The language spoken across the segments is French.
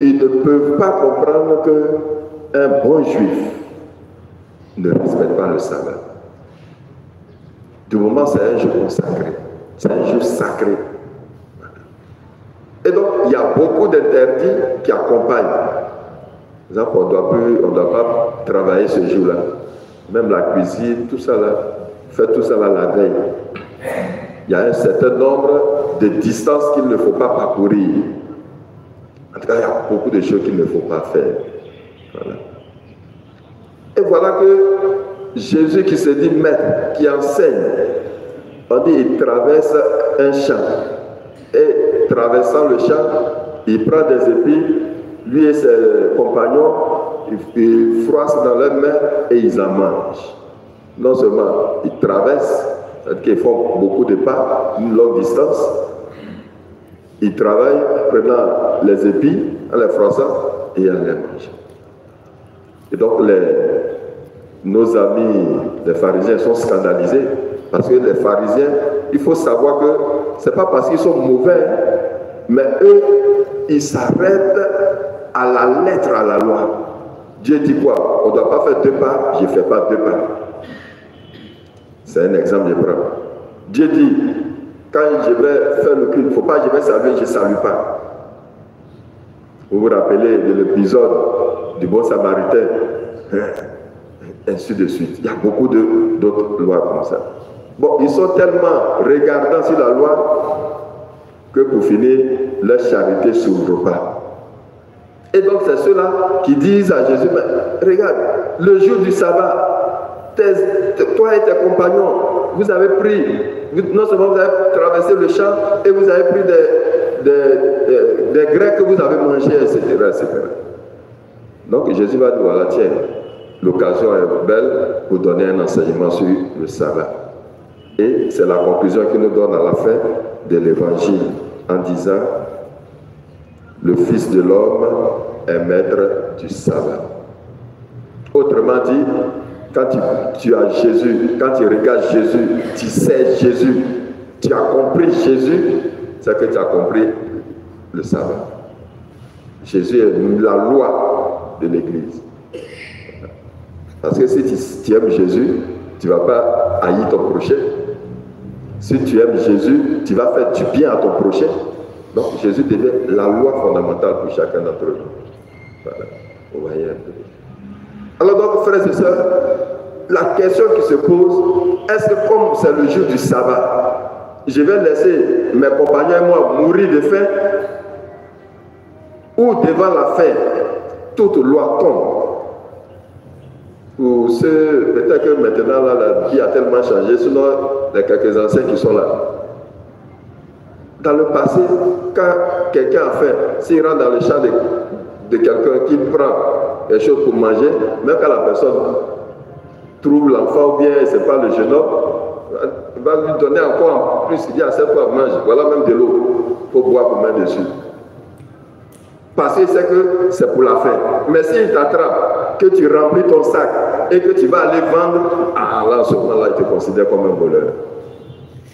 ils ne peuvent pas comprendre qu'un bon juif ne respecte pas le sabbat. Du moment c'est un jour consacré, c'est un jour sacré. Et donc, il y a beaucoup d'interdits qui accompagnent. Par exemple, on ne doit pas travailler ce jour-là. Même la cuisine, tout ça là, faites tout ça là la veille. Il y a un certain nombre de distances qu'il ne faut pas parcourir. En tout cas, il y a beaucoup de choses qu'il ne faut pas faire. Voilà. Et voilà que Jésus qui se dit maître, qui enseigne, on dit il traverse un champ. Et traversant le champ, il prend des épis, lui et ses compagnons, ils froissent dans leurs mains et ils en mangent. Non seulement ils traversent, c'est-à-dire qu'ils font beaucoup de pas, une longue distance, ils travaillent en prenant les épis, en les froissant et en les mangeant. Et donc nos amis les pharisiens sont scandalisés parce que les pharisiens, il faut savoir que ce n'est pas parce qu'ils sont mauvais, mais eux, ils s'arrêtent à la lettre, à la loi. Dieu dit quoi? On ne doit pas faire 2 pas, je ne fais pas 2 pas. C'est un exemple, je prends. Dieu dit, quand je vais faire le culte, il ne faut pas, je vais saluer, je ne salue pas. Vous vous rappelez de l'épisode du bon samaritain, ainsi de suite. Il y a beaucoup d'autres lois comme ça. Bon, ils sont tellement regardants sur la loi que pour finir, leur charité ne s'ouvre pas. Et donc c'est ceux-là qui disent à Jésus, mais regarde, le jour du sabbat, toi et tes compagnons, vous avez pris, non seulement vous avez traversé le champ, et vous avez pris des grains que vous avez mangés, etc., etc. Donc Jésus va dire, voilà, tiens, l'occasion est belle pour donner un enseignement sur le sabbat. Et c'est la conclusion qu'il nous donne à la fin de l'évangile en disant, le Fils de l'homme est maître du sabbat. Autrement dit, quand tu as Jésus, quand tu regardes Jésus, tu sais Jésus, tu as compris Jésus, c'est que tu as compris le sabbat. Jésus est la loi de l'Église. Parce que si tu aimes Jésus, tu ne vas pas haïr ton prochain. Si tu aimes Jésus, tu vas faire du bien à ton prochain. Donc Jésus devient la loi fondamentale pour chacun d'entre nous. Voilà. Vous voyez un peu. Alors donc, frères et sœurs, la question qui se pose, est-ce que comme c'est le jour du sabbat, je vais laisser mes compagnons et moi mourir de faim, ou devant la faim, toute loi tombe? Pour ceux, peut-être que maintenant là, la vie a tellement changé, sinon il y a quelques anciens qui sont là. Dans le passé, quand quelqu'un a faim, s'il rentre dans le champ de quelqu'un qui prend quelque chose pour manger, même quand la personne trouve l'enfant ou bien ce n'est pas le jeune homme, il va lui donner encore en plus, il dit à cette fois mange, voilà même de l'eau, il faut boire pour mettre dessus. Parce qu'il sait que c'est pour la faim. Mais s'il t'attrape, que tu remplis ton sac et que tu vas aller vendre, ah là, en ce moment-là, il te considère comme un voleur.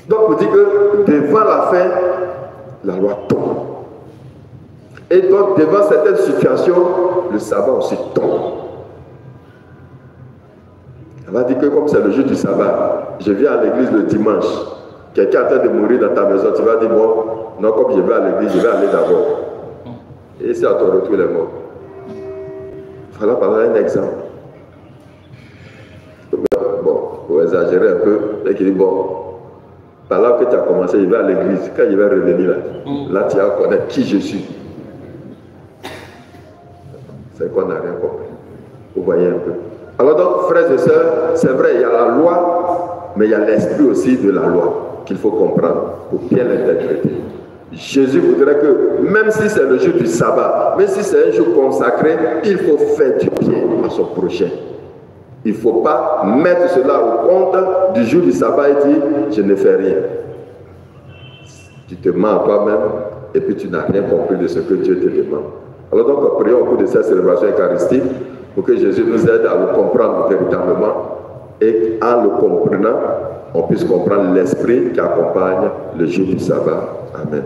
Donc, on dit que devant la faim, la loi tombe. Et donc, devant certaines situations, le sabbat aussi tombe. On va dire que comme c'est le jour du sabbat, je viens à l'église le dimanche, quelqu'un est en train de mourir dans ta maison, tu vas dire, bon, non, comme je vais à l'église, je vais aller d'abord. Et c'est à ton retour les morts. Voilà, par un exemple. Bon, pour exagérer un peu, et qu'il dit, bon, par là que tu as commencé, je vais à l'église. Quand je vais revenir là, tu vas connaître qui je suis. C'est qu'on n'a rien compris. Vous voyez un peu. Alors donc, frères et sœurs, c'est vrai, il y a la loi, mais il y a l'esprit aussi de la loi qu'il faut comprendre pour bien l'interpréter. Jésus voudrait que, même si c'est le jour du sabbat, même si c'est un jour consacré, il faut faire du bien à son prochain. Il ne faut pas mettre cela au compte du jour du sabbat et dire « je ne fais rien ». Tu te mens à toi-même et puis tu n'as rien compris de ce que Dieu te demande. Alors donc, prions au cours de cette célébration eucharistique pour que Jésus nous aide à le comprendre véritablement et en le comprenant, on puisse comprendre l'esprit qui accompagne le jour du sabbat. Amen.